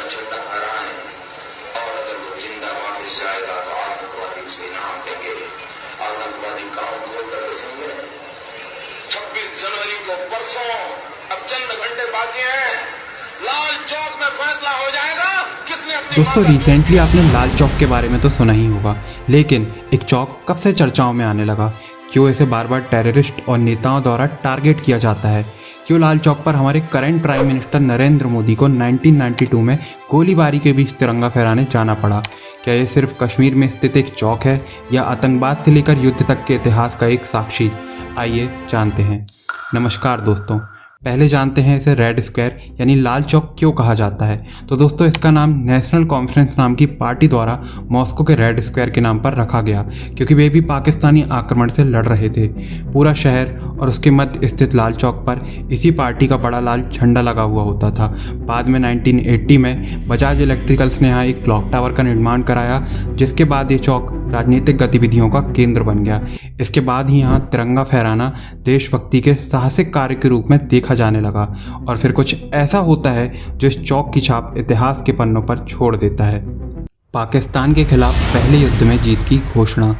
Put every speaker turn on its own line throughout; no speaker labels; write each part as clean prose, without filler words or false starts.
झंडा फहराएं, और अगर वो जिंदा वापस जाएगा तो आतंकवादी उसे इनाम देंगे। आतंकवादी गांव खोल कर बसेंगे। 26 जनवरी को परसों अब चंद घंटे बाकी हैं, लाल चौक में फैसला हो जाएगा किसने अपनी।
दोस्तों, रिसेंटली आपने लाल चौक के बारे में तो सुना ही होगा, लेकिन एक चौक कब से चर्चाओं में आने लगा? क्यों इसे बार बार टेररिस्ट और नेताओं द्वारा टारगेट किया जाता है? क्यों लाल चौक पर हमारे current prime minister Narendra Modi को 1992 में गोलीबारी के बीच तिरंगा फहराने जाना पड़ा? क्या ये सिर्फ कश्मीर में स्थित एक चौक है या आतंकवाद से लेकर युद्ध तक के इतिहास का एक साक्षी? आइए जानते हैं। नमस्कार दोस्तों, पहले जानते हैं इसे रेड स्क्वायर यानी लाल चौक क्यों कहा जाता है। तो दोस्तों, इसका नाम नेशनल कॉन्फ्रेंस नाम की पार्टी द्वारा मॉस्को के रेड स्क्वायर के नाम पर रखा गया, क्योंकि वे भी पाकिस्तानी आक्रमण से लड़ रहे थे। पूरा शहर और उसके मध्य स्थित लाल चौक पर इसी पार्टी का बड़ा लाल झंडा लगा हुआ होता था। बाद में 1980 में बजाज इलेक्ट्रिकल्स ने यहाँ एक क्लॉक टावर का निर्माण कराया, जिसके बाद ये चौक राजनीतिक गतिविधियों का केंद्र बन गया। इसके बाद ही यहाँ तिरंगा फहराना देशभक्ति के साहसिक कार्य के रूप में देखा जाने लगा, और फिर कुछ ऐसा होता है जो इस चौक की छाप इतिहास के पन्नों पर छोड़ देता है। पाकिस्तान के खिलाफ पहले युद्ध में जीत की घोषणा।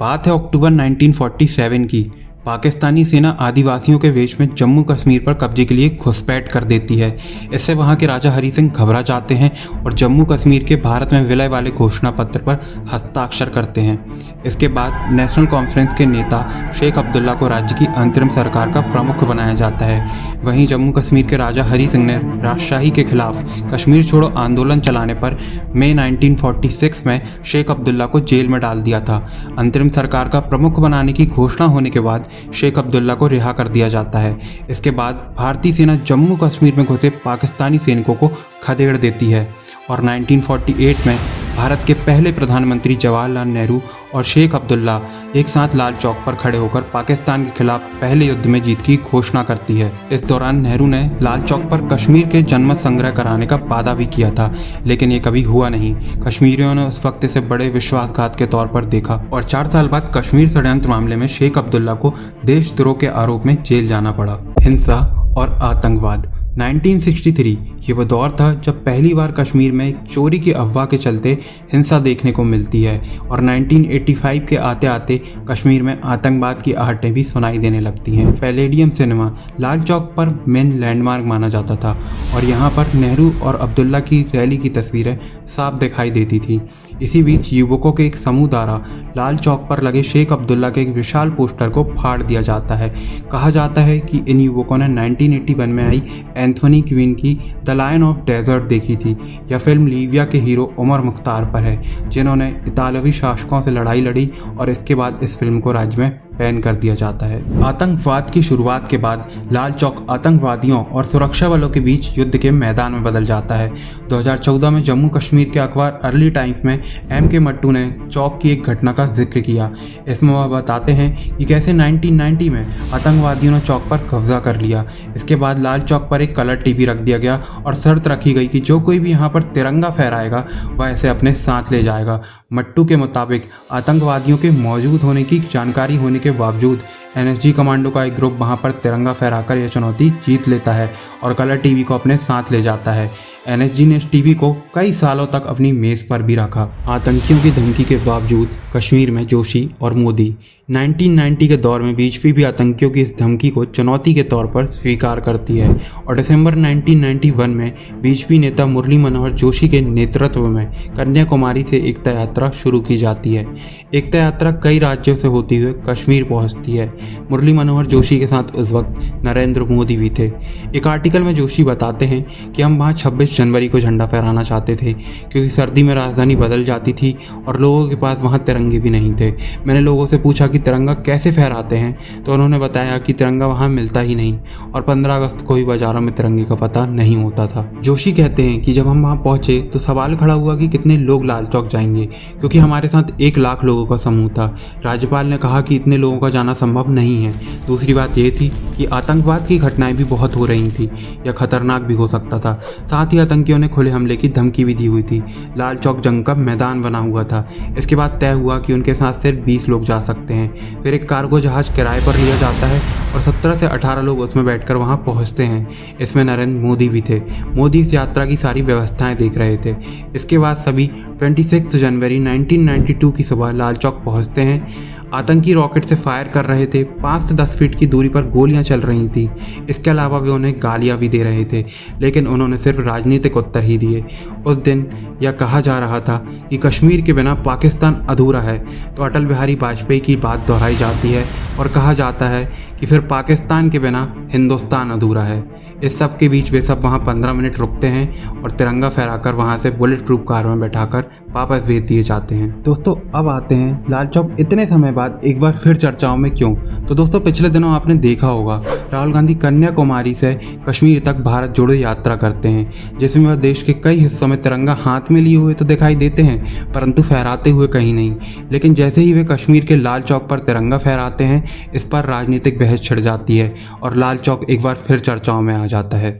बात है अक्टूबर 1947 की। पाकिस्तानी सेना आदिवासियों के वेश में जम्मू कश्मीर पर कब्जे के लिए घुसपैठ कर देती है। इससे वहां के राजा हरि सिंह घबरा जाते हैं और जम्मू कश्मीर के भारत में विलय वाले घोषणा पत्र पर हस्ताक्षर करते हैं। इसके बाद नेशनल कॉन्फ्रेंस के नेता शेख अब्दुल्ला को राज्य की अंतरिम सरकार का प्रमुख बनाया जाता है। वहीं जम्मू कश्मीर के राजा हरि सिंह ने राजशाही के खिलाफ कश्मीर छोड़ो आंदोलन चलाने पर मई 1946 में शेख अब्दुल्ला को जेल में डाल दिया था। अंतरिम सरकार का प्रमुख बनाने की घोषणा होने के बाद शेख अब्दुल्ला को रिहा कर दिया जाता है। इसके बाद भारतीय सेना जम्मू कश्मीर में घुसे पाकिस्तानी सैनिकों को खदेड़ देती है और 1948 में भारत के पहले प्रधानमंत्री जवाहरलाल नेहरू और शेख अब्दुल्ला एक साथ लाल चौक पर खड़े होकर पाकिस्तान के खिलाफ पहले युद्ध में जीत की घोषणा करती है। इस दौरान नेहरू ने लाल चौक पर कश्मीर के जनमत संग्रह कराने का वादा भी किया था, लेकिन ये कभी हुआ नहीं। कश्मीरियों ने उस वक्त इसे बड़े विश्वासघात के तौर पर देखा और 4 साल बाद कश्मीर षड्यंत्र मामले में शेख अब्दुल्ला को देशद्रोह के आरोप में जेल जाना पड़ा। हिंसा और आतंकवाद। 1963 ये वो दौर था जब पहली बार कश्मीर में एक चोरी की अफवाह के चलते हिंसा देखने को मिलती है, और 1985 के आते आते कश्मीर में आतंकवाद की आहटें भी सुनाई देने लगती हैं। पैलेडियम सिनेमा लाल चौक पर मेन लैंडमार्क माना जाता था, और यहाँ पर नेहरू और अब्दुल्ला की रैली की तस्वीरें साफ दिखाई देती थी। इसी बीच युवकों के एक समूह द्वारा लाल चौक पर लगे शेख अब्दुल्ला के एक विशाल पोस्टर को फाड़ दिया जाता है। कहा जाता है कि इन युवकों ने 1981 में आई एंथोनी क्वीन की द लायन ऑफ डेजर्ट देखी थी। यह फिल्म लीबिया के हीरो उमर मुख्तार पर है, जिन्होंने इतालवी शासकों से लड़ाई लड़ी, और इसके बाद इस फिल्म को राज्य में बैन कर दिया जाता है। आतंकवाद की शुरुआत के बाद लाल चौक आतंकवादियों और सुरक्षा बलों के बीच युद्ध के मैदान में बदल जाता है। 2014 में जम्मू कश्मीर के अखबार अर्ली टाइम्स में M.K. मट्टू ने चौक की एक घटना का जिक्र किया। इसमें वह बताते हैं कि कैसे 1990 में आतंकवादियों ने चौक पर कब्जा कर लिया। इसके बाद लाल चौक पर एक कलर टीवी रख दिया गया और शर्त रखी गई कि जो कोई भी यहाँ पर तिरंगा फहराएगा वह इसे अपने साथ ले जाएगा। मट्टू के मुताबिक आतंकवादियों के मौजूद होने की जानकारी होने के बावजूद NSG कमांडो का एक ग्रुप वहां पर तिरंगा फहराकर यह चुनौती जीत लेता है और कलर टीवी को अपने साथ ले जाता है। NSG ने इस टीवी को कई सालों तक अपनी मेज पर भी रखा। आतंकियों की धमकी के बावजूद कश्मीर में जोशी और मोदी। 1990 के दौर में बीजेपी भी आतंकियों की इस धमकी को चुनौती के तौर पर स्वीकार करती है, और दिसंबर 1991 में बीजेपी नेता मुरली मनोहर जोशी के नेतृत्व में कन्याकुमारी से एकता यात्रा शुरू की जाती है। एकता यात्रा कई राज्यों से होती हुए कश्मीर पहुंचती है। मुरली मनोहर जोशी के साथ उस वक्त नरेंद्र मोदी भी थे। एक आर्टिकल में जोशी बताते हैं कि हम वहाँ 26 जनवरी को झंडा फहराना चाहते थे, क्योंकि सर्दी में राजधानी बदल जाती थी और लोगों के पास वहाँ तिरंगे भी नहीं थे। मैंने लोगों से पूछा कि तिरंगा कैसे फहराते हैं, तो उन्होंने बताया कि तिरंगा वहाँ मिलता ही नहीं, और 15 अगस्त को ही बाजारों में तिरंगे का पता नहीं होता था। जोशी कहते हैं कि जब हम वहाँ पहुँचे तो सवाल खड़ा हुआ कि कितने लोग लाल चौक जाएंगे, क्योंकि हमारे साथ 1 लाख लोगों का समूह था। राज्यपाल ने कहा कि इतने लोगों का जाना संभव नहीं है। दूसरी बात यह थी कि आतंकवाद की घटनाएं भी बहुत हो रही थी, यह खतरनाक भी हो सकता था। साथ ही आतंकियों ने खुले हमले की धमकी भी दी हुई थी। लाल चौक जंग का मैदान बना हुआ था। इसके बाद तय हुआ कि उनके साथ सिर्फ 20 लोग जा सकते हैं। हैं। फिर एक कार्गो जहाज़ किराए पर लिया जाता है और 17 से 18 लोग उसमें बैठकर वहां पहुंचते हैं। इसमें नरेंद्र मोदी भी थे। मोदी इस यात्रा की सारी व्यवस्थाएं देख रहे थे। इसके बाद सभी 26 जनवरी 1992 की सुबह लाल चौक पहुंचते हैं। आतंकी रॉकेट से फायर कर रहे थे। 5 से 10 फीट की दूरी पर गोलियां चल रही थी। इसके अलावा वे उन्हें गालियां भी दे रहे थे, लेकिन उन्होंने सिर्फ राजनीतिक उत्तर ही दिए। उस दिन यह कहा जा रहा था कि कश्मीर के बिना पाकिस्तान अधूरा है, तो अटल बिहारी वाजपेयी की बात दोहराई जाती है और कहा जाता है कि फिर पाकिस्तान के बिना हिंदुस्तान अधूरा है। इस सब के बीच वे सब वहाँ 15 मिनट रुकते हैं और तिरंगा फहराकर वहाँ से बुलेट प्रूफ कार में बैठाकर वापस भेज दिए जाते हैं। दोस्तों अब आते हैं लाल चौक इतने समय बाद एक बार फिर चर्चाओं में क्यों। तो दोस्तों पिछले दिनों आपने देखा होगा राहुल गांधी कन्याकुमारी से कश्मीर तक भारत जोड़ो यात्रा करते हैं, जिसमें वह देश के कई हिस्सों में तिरंगा हाथ में लिए हुए तो दिखाई देते हैं, परंतु फहराते हुए कहीं नहीं। लेकिन जैसे ही वे कश्मीर के लाल चौक पर तिरंगा फहराते हैं, इस पर राजनीतिक बहस छिड़ जाती है और लाल चौक एक बार फिर चर्चाओं में आ जाता है।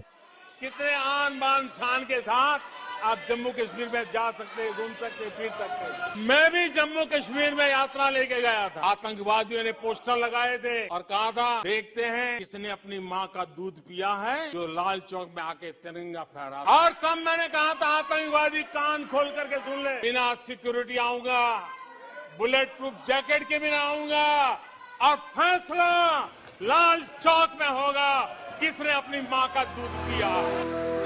कितने आन बान शान के साथ आप जम्मू कश्मीर में जा सकते, घूम सकते, फिर सकते। मैं भी जम्मू कश्मीर में यात्रा लेके गया था। आतंकवादियों ने पोस्टर लगाए थे और कहा था देखते हैं किसने अपनी माँ का दूध पिया है, जो लाल चौक में आके तिरंगा फहरा। और तब मैंने कहा था आतंकवादी कान खोल करके सुन ले, बिना सिक्योरिटी आऊंगा, बुलेट प्रूफ जैकेट के बिना आऊंगा और फैसला लाल चौक में होगा किसने अपनी माँ का दूध पिया।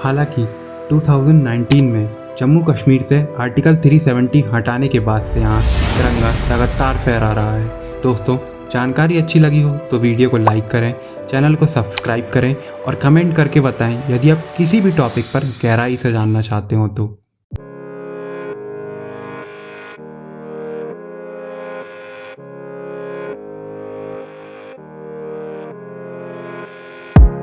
हालांकि 2019 में जम्मू कश्मीर से आर्टिकल 370 हटाने के बाद से यहाँ तिरंगा लगातार फहरा रहा है। दोस्तों जानकारी अच्छी लगी हो तो वीडियो को लाइक करें, चैनल को सब्सक्राइब करें और कमेंट करके बताएं यदि आप किसी भी टॉपिक पर गहराई से जानना चाहते हो तो।